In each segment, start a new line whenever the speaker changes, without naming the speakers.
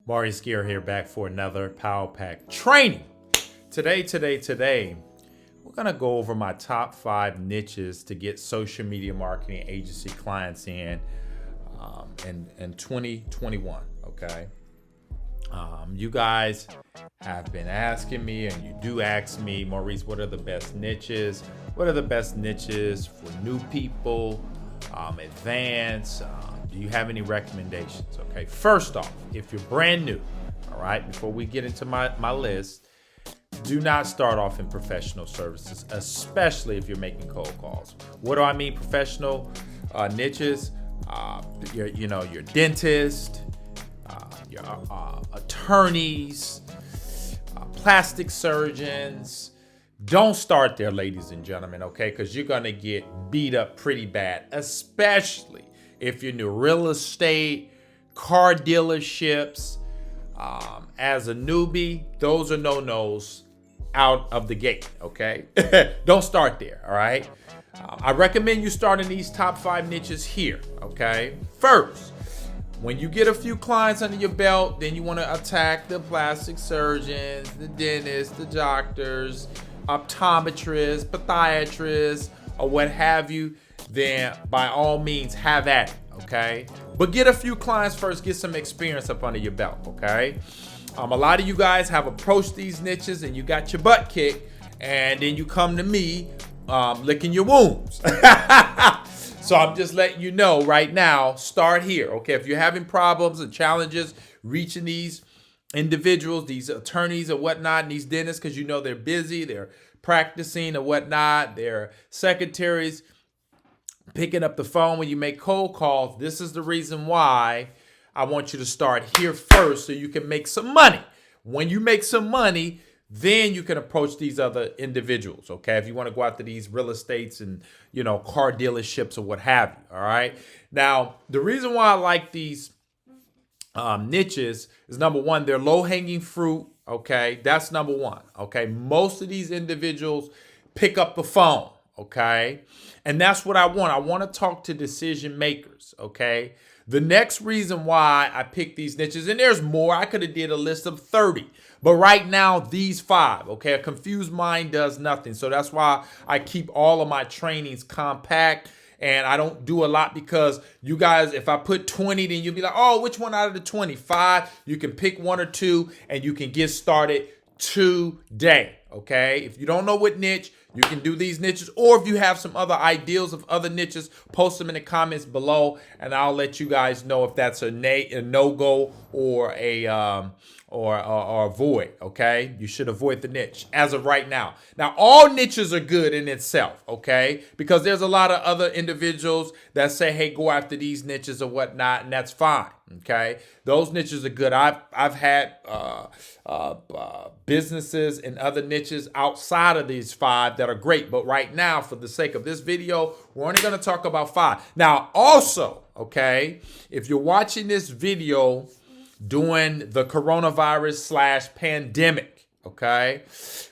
Maurice here back for another Power Pack training. Today, we're gonna go over my top 5 niches to get social media marketing agency clients in 2021. Okay. You guys have been asking me, and you do ask me, Maurice, what are the best niches? What are the best niches for new people, advanced? Do you have any recommendations? Okay, first off, if you're brand new, all right, before we get into my list, do not start off in professional services, especially if you're making cold calls. What do I mean professional niches? Your dentist, your attorneys, plastic surgeons. Don't start there, ladies and gentlemen, okay? Because you're going to get beat up pretty bad, especially if you're new. Real estate, car dealerships. As a newbie, those are no-nos out of the gate, okay? Don't start there, all right? I recommend you start in these top 5 niches here, okay? First, when you get a few clients under your belt, then you want to attack the plastic surgeons, the dentists, the doctors, optometrists, podiatrists, or what have you. Then by all means have at it, okay? But get a few clients first, get some experience up under your belt, okay? A lot of you guys have approached these niches and you got your butt kicked, and then you come to me licking your wounds. So I'm just letting you know right now, start here, okay? If you're having problems and challenges reaching these individuals, these attorneys or whatnot, and these dentists, because you know they're busy, they're practicing or whatnot, they're secretaries, picking up the phone when you make cold calls. This is the reason why I want you to start here first, so you can make some money. When you make some money, then you can approach these other individuals, okay? If you want to go after these real estates and, car dealerships or what have you, all right? Now, the reason why I like these niches is, number one, they're low-hanging fruit, okay? That's number one, okay? Most of these individuals pick up the phone, okay? And that's what I want. I want to talk to decision makers, okay? The next reason why I picked these niches, and there's more, I could have did a list of 30, but right now, these 5, okay? A confused mind does nothing. So that's why I keep all of my trainings compact, and I don't do a lot, because you guys, if I put 20, then you'll be like, oh, which one out of the 25? You can pick 1 or 2, and you can get started today, okay? If you don't know what niche, you can do these niches, or if you have some other ideals of other niches, post them in the comments below, and I'll let you guys know if that's a no-go or a avoid, okay? You should avoid the niche as of right now. Now, all niches are good in itself, okay? Because there's a lot of other individuals that say, hey, go after these niches or whatnot, and that's fine, okay? Those niches are good. I've had businesses and other niches outside of these 5 that are great, but right now, for the sake of this video, we're only going to talk about 5. Now, also, okay, if you're watching this video during the coronavirus / pandemic, okay,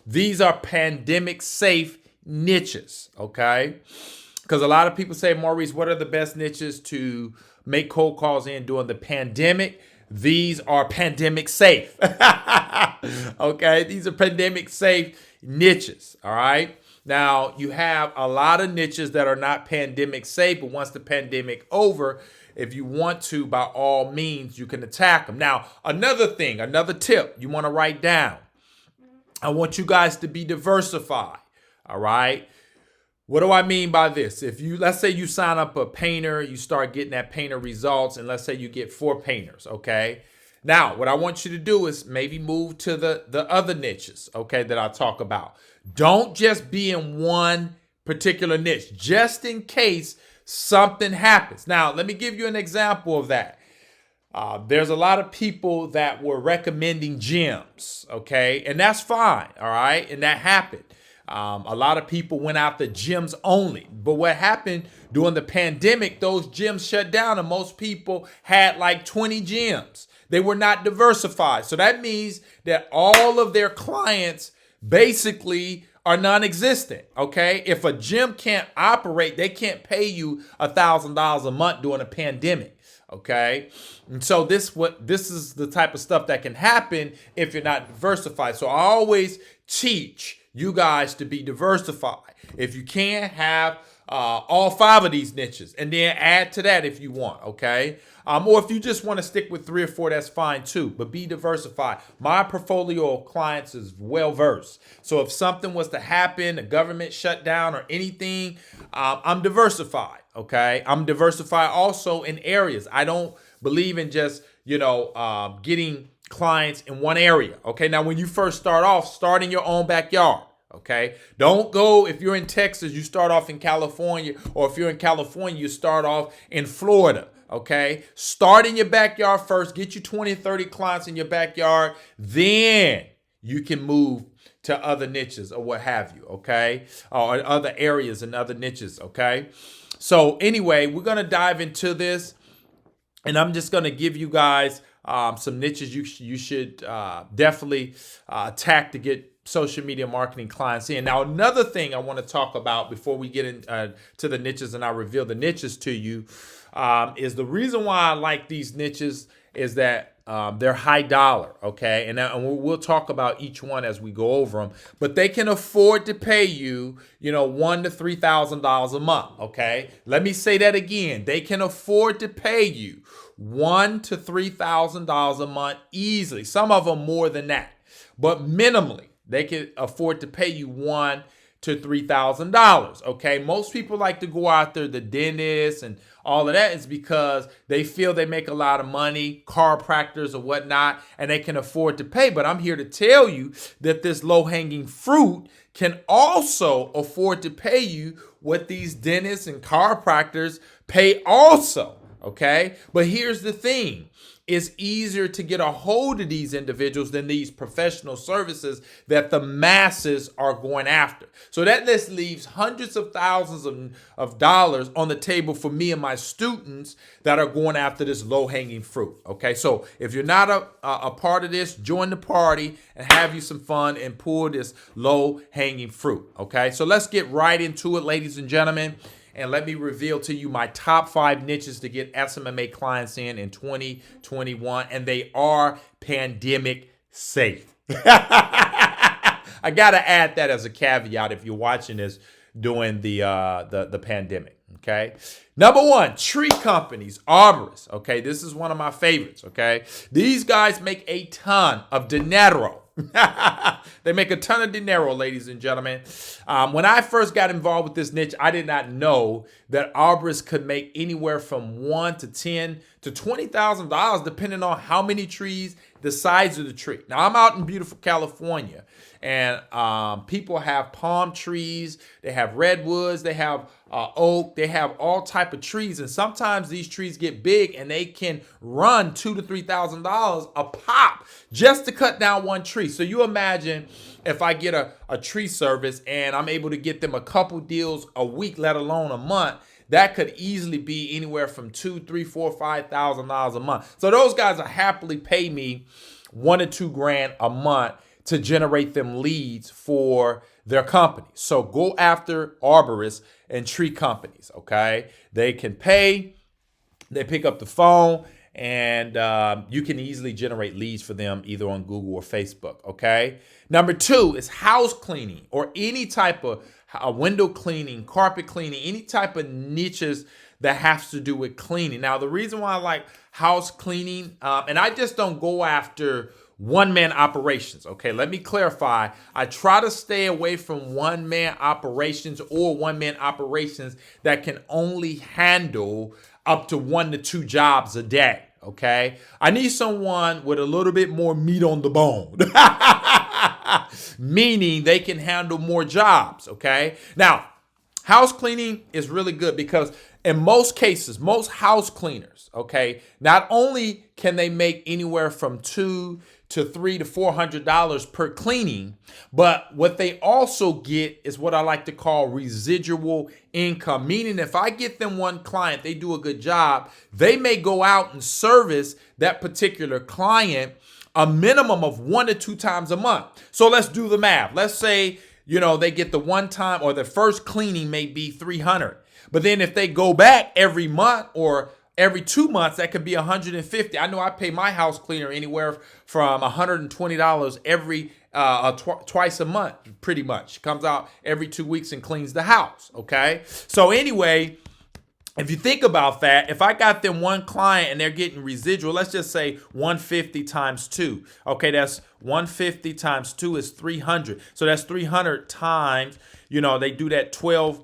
these are pandemic safe niches, okay? Because a lot of people say, Maurice, what are the best niches to make cold calls in during the pandemic? These are pandemic safe. Okay, these are pandemic safe niches, all right? Now, you have a lot of niches that are not pandemic safe, but once the pandemic over, if you want to, by all means, you can attack them. Now, another thing, another tip you want to write down. I want you guys to be diversified, all right? What do I mean by this? If you, let's say you sign up a painter, you start getting that painter results, and let's say you get 4 painters, okay? Now, what I want you to do is maybe move to the other niches, okay, that I talk about. Don't just be in one particular niche, just in case something happens. Now, let me give you an example of that. There's a lot of people that were recommending gyms, okay? And that's fine, all right? And that happened. A lot of people went out to gyms only. But what happened during the pandemic, those gyms shut down, and most people had like 20 gyms. They were not diversified. So that means that all of their clients basically are non-existent, okay? If a gym can't operate, they can't pay you $1,000 a month during a pandemic, Okay. And so this is the type of stuff that can happen if you're not diversified. So I always teach you guys to be diversified. If you can't have all 5 of these niches, and then add to that if you want, okay? Or if you just want to stick with 3 or 4, that's fine too, but be diversified. My portfolio of clients is well versed. So if something was to happen, a government shutdown or anything, I'm diversified, okay? I'm diversified also in areas. I don't believe in just, getting clients in one area, okay? Now, when you first start off, start in your own backyard. Okay, don't go, if you're in Texas, you start off in California, or if you're in California, you start off in Florida. Okay, start in your backyard first, get you 20, 30 clients in your backyard, then you can move to other niches or what have you. Okay, or other areas and other niches. Okay, so anyway, we're gonna dive into this, and I'm just gonna give you guys some niches you should definitely attack to get social media marketing clients in. Now, another thing I want to talk about before we get into the niches and I reveal the niches to you is the reason why I like these niches is that they're high dollar, okay? And we'll talk about each one as we go over them, but they can afford to pay you, $1,000 to $3,000 a month, okay? Let me say that again. They can afford to pay you $1,000 to $3,000 a month easily. Some of them more than that, but minimally, they can afford to pay you $1,000 to $3,000. Okay, most people like to go after the dentist and all of that is because they feel they make a lot of money, chiropractors or whatnot, and they can afford to pay. But I'm here to tell you that this low-hanging fruit can also afford to pay you what these dentists and chiropractors pay also. Okay, but here's the thing. It's easier to get a hold of these individuals than these professional services that the masses are going after. So that just leaves hundreds of thousands of dollars on the table for me and my students that are going after this low-hanging fruit. Okay, so if you're not a part of this, join the party and have you some fun and pull this low-hanging fruit. Okay, so let's get right into it, ladies and gentlemen. And let me reveal to you my top 5 niches to get SMMA clients in 2021. And they are pandemic safe. I got to add that as a caveat if you're watching this during the pandemic. Okay. Number 1, tree companies, Arborist. Okay. This is one of my favorites. Okay. These guys make a ton of dinero. They make a ton of dinero, ladies and gentlemen. When I first got involved with this niche, I did not know that arborists could make anywhere from $1,000 to $10,000 to $20,000, depending on how many trees, the size of the tree. Now, I'm out in beautiful California, and people have palm trees, they have redwoods, they have oak, they have all type of trees, and sometimes these trees get big and they can run $2,000 to $3,000 a pop just to cut down one tree. So you imagine if I get a tree service and I'm able to get them a couple deals a week, let alone a month, that could easily be anywhere from $2,000, $3,000, $4,000, $5,000 a month. So those guys will happily pay me $1,000 to $2,000 a month to generate them leads for their company. So go after arborists and tree companies, okay? They can pay, they pick up the phone, and you can easily generate leads for them either on Google or Facebook, okay? Number 2 is house cleaning or any type of window cleaning, carpet cleaning, any type of niches that has to do with cleaning. Now, the reason why I like house cleaning, and I just don't go after one-man operations. Okay, let me clarify. I try to stay away from one-man operations or one-man operations that can only handle up to 1 to 2 jobs a day. Okay, I need someone with a little bit more meat on the bone, meaning they can handle more jobs. Okay, now house cleaning is really good because in most cases, most house cleaners, okay, not only can they make anywhere from $200 to $300 to $400 per cleaning, but what they also get is what I like to call residual income. Meaning, if I get them one client, they do a good job, they may go out and service that particular client a minimum of 1 to 2 times a month. So let's do the math. Let's say, they get the one time or the first cleaning may be $300. But then if they go back every month or Every 2 months, that could be $150. I know I pay my house cleaner anywhere from $120 every twice a month, pretty much. Comes out every 2 weeks and cleans the house. Okay. So anyway, if you think about that, if I got them one client and they're getting residual, let's just say 150 times 2. Okay, that's 150 times 2 is 300. So that's 300 times, they do that 12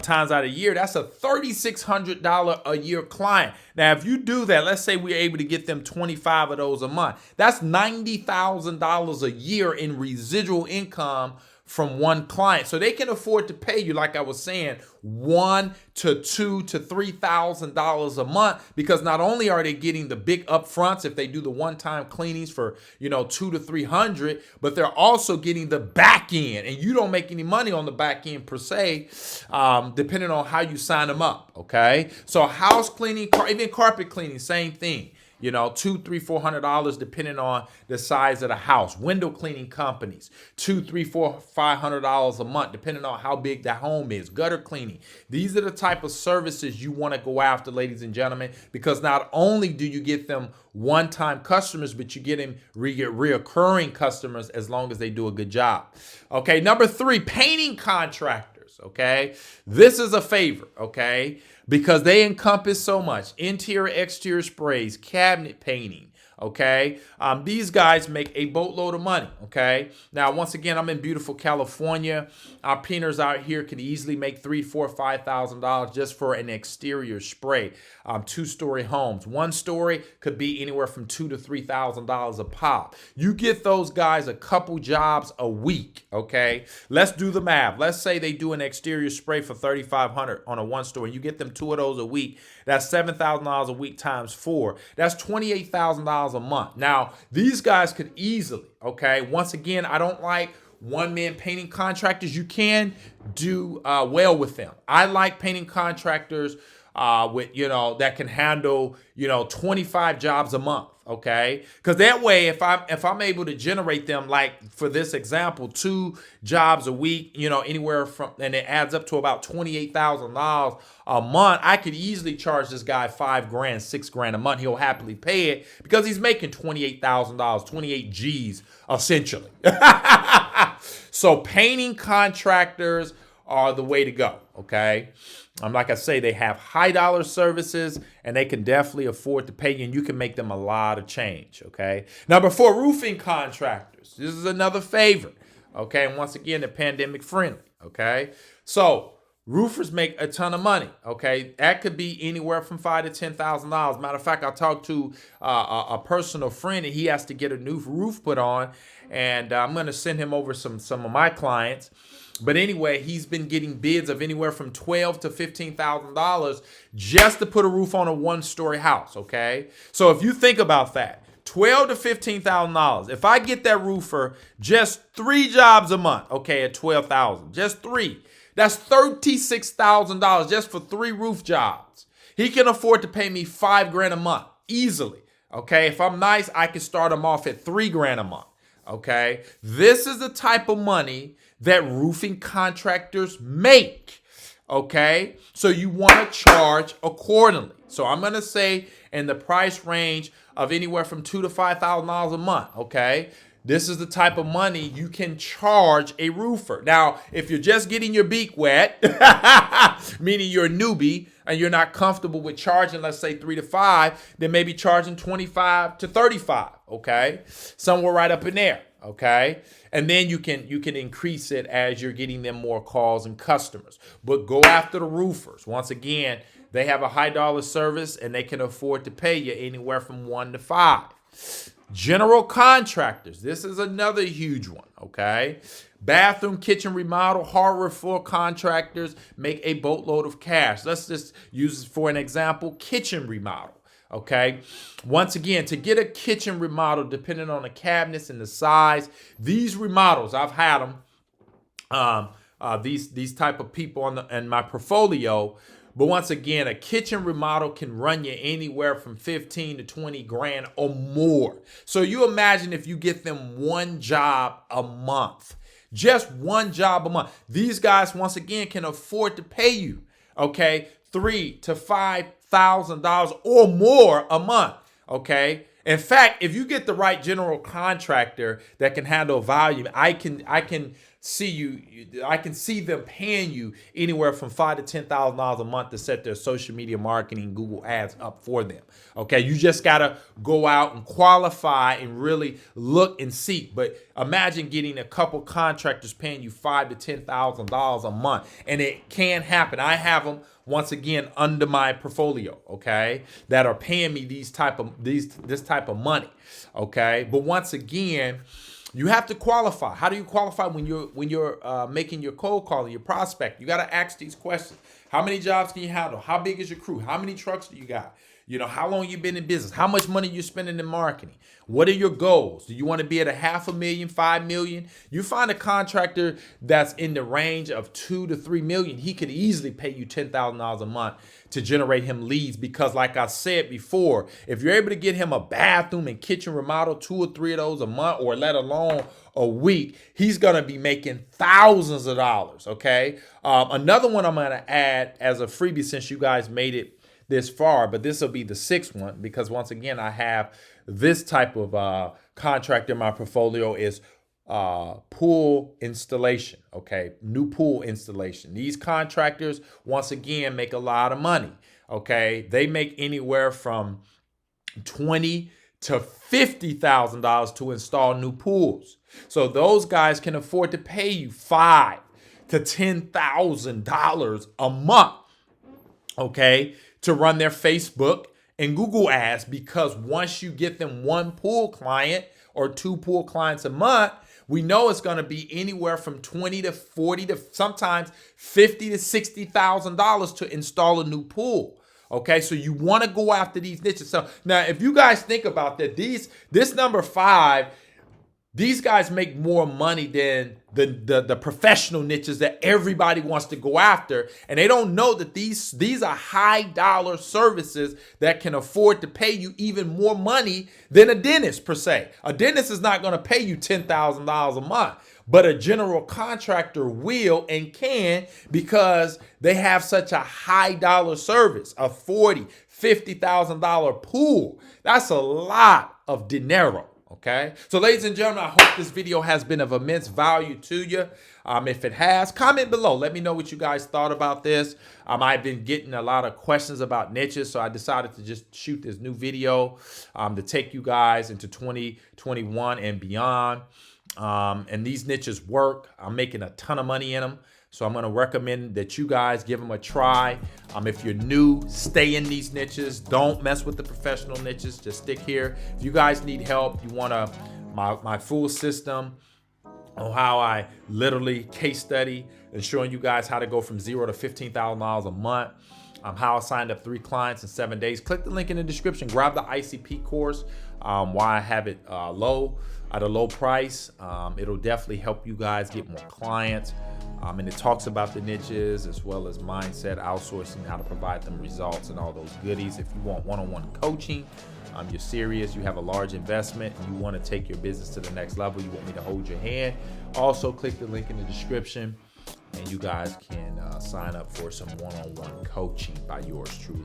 times out of a year. That's a $3,600 a year client. Now, if you do that, let's say we're able to get them 25 of those a month. That's $90,000 a year in residual income from one client. So they can afford to pay you, like I was saying, $1,000 to $2,000 to $3,000 a month, because not only are they getting the big upfronts if they do the one-time cleanings for $200 to $300, but they're also getting the back end, and you don't make any money on the back end per se, depending on how you sign them up. Okay, so house cleaning, even carpet cleaning, same thing. $200, $300, $400 depending on the size of the house. Window cleaning companies, $200, $300, $400, $500 a month depending on how big the home is. Gutter cleaning. These are the type of services you want to go after, ladies and gentlemen, because not only do you get them one-time customers, but you get them reoccurring customers as long as they do a good job. Okay, number 3, painting contractors. Okay, this is a favorite. Okay, because they encompass so much: interior, exterior sprays, cabinet painting. Okay, these guys make a boatload of money. Okay, now once again, I'm in beautiful California. Our painters out here can easily make $3,000, $4,000, $5,000 just for an exterior spray. 2-story homes, 1-story could be anywhere from $2,000 to $3,000 a pop. You get those guys a couple jobs a week. Okay, let's do the math. Let's say they do an exterior spray for $3,500 on a 1-story. You get them 2 of those a week. That's $7,000 a week times 4. That's $28,000 a month. Now, these guys could easily, okay, once again, I don't like one-man painting contractors. You can do well with them. I like painting contractors with, that can handle, 25 jobs a month. Okay, because that way, if I'm able to generate them, like for this example, 2 jobs a week, anywhere from, and it adds up to about $28,000 a month, I could easily charge this guy $5,000, $6,000 a month. He'll happily pay it because he's making $28,000, 28 G's essentially. So painting contractors are the way to go. Okay. Like I say, they have high dollar services and they can definitely afford to pay you, and you can make them a lot of change. Okay. Number 4, roofing contractors. This is another favorite. Okay. And once again, they're pandemic friendly. Okay. So roofers make a ton of money. Okay. That could be anywhere from $5,000 to $10,000. Matter of fact, I talked to a personal friend and he has to get a new roof put on, and I'm going to send him over some of my clients. But anyway, he's been getting bids of anywhere from $12,000 to $15,000 just to put a roof on a 1-story house. Okay, so if you think about that, $12,000 to $15,000. If I get that roofer just 3 jobs a month, okay, at $12,000, just 3, that's $36,000 just for 3 roof jobs. He can afford to pay me $5,000 a month easily. Okay, if I'm nice, I can start him off at $3,000 a month. Okay, this is the type of money that roofing contractors make. Okay, so you want to charge accordingly. So I'm going to say in the price range of anywhere from $2,000 to $5,000 a month. Okay, this is the type of money you can charge a roofer. Now, if you're just getting your beak wet, meaning you're a newbie and you're not comfortable with charging, let's say 3 to 5, then maybe charging 25 to 35. Okay, somewhere right up in there. Okay, and then you can increase it as you're getting them more calls and customers. But go after the roofers. Once again, they have a high dollar service and they can afford to pay you anywhere from 1 to 5. General contractors. This is another huge one. Okay, bathroom, kitchen remodel, hardwood floor contractors make a boatload of cash. Let's just use for an example, kitchen remodel. Okay, once again, to get a kitchen remodel, depending on the cabinets and the size, these remodels, I've had them, these type of people in my portfolio. But once again, a kitchen remodel can run you anywhere from 15 to 20 grand or more. So you imagine if you get them 1 job a month, just 1 job a month. These guys, once again, can afford to pay you, okay, $3,000 to $5,000 $10,000 or more a month. Okay. In fact, if you get the right general contractor that can handle volume, I can see them paying you anywhere from $5,000 to $10,000 a month to set their social media marketing, Google ads up for them. Okay, you just gotta go out and qualify and really look and seek. But imagine getting a couple contractors paying you $5,000 to $10,000 a month, and it can happen. I have them once again under my portfolio, okay, that are paying me this type of money, okay. But once again, you have to qualify. How do you qualify when you're making your cold calling, your prospect? You got to ask these questions. How many jobs can you handle? How big is your crew? How many trucks do you got? You know, how long you been in business? How much money you spending in marketing? What are your goals? Do you want to be at $500,000, $5 million? You find a contractor that's in the range of $2 to $3 million. He could easily pay you $10,000 a month to generate him leads, because like I said before, if you're able to get him a bathroom and kitchen remodel, 2 or 3 of those a month, or let alone a week, he's going to be making thousands of dollars. Okay. Another one I'm going to add as a freebie, since you guys made it this far, but this will be the 6th one, because once again, I have this type of contract in my portfolio is pool installation. Okay. New pool installation. These contractors, once again, make a lot of money. Okay. They make anywhere from $20,000 to $50,000 to install new pools. So those guys can afford to pay you $5,000 to $10,000 a month. Okay. To run their Facebook and Google ads, because once you get them one pool client or 2 pool clients a month, we know it's going to be anywhere from $20,000 to $40,000 to sometimes $50,000 to $60,000 to install a new pool. Okay, so you want to go after these niches. So now, if you guys think about that, this number 5, these guys make more money than the professional niches that everybody wants to go after. And they don't know that these are high dollar services that can afford to pay you even more money than a dentist per se. A dentist is not going to pay you $10,000 a month, but a general contractor will and can, because they have such a high dollar service, a $40,000, $50,000 pool. That's a lot of dinero. Okay, so ladies and gentlemen, I hope this video has been of immense value to you. If it has, comment below. Let me know what you guys thought about this. I've been getting a lot of questions about niches, so I decided to just shoot this new video to take you guys into 2021 and beyond. And these niches work. I'm making a ton of money in them. So I'm going to recommend that you guys give them a try. If you're new, stay in these niches. Don't mess with the professional niches. Just stick here. If you guys need help, you want my full system on how I literally case study and showing you guys how to go from $0 to $15,000 a month. How I signed up 3 clients in 7 days. Click the link in the description. Grab the ICP course. Why I have it at a low price. It'll definitely help you guys get more clients. And it talks about the niches as well as mindset, outsourcing, how to provide them results and all those goodies. If you want one-on-one coaching, you're serious, you have a large investment, and you want to take your business to the next level, you want me to hold your hand, also click the link in the description and you guys can sign up for some one-on-one coaching by yours truly.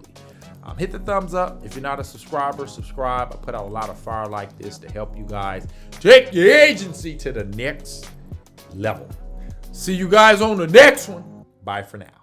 Hit the thumbs up. If you're not a subscriber, subscribe. I put out a lot of fire like this to help you guys take your agency to the next level. See you guys on the next one. Bye for now.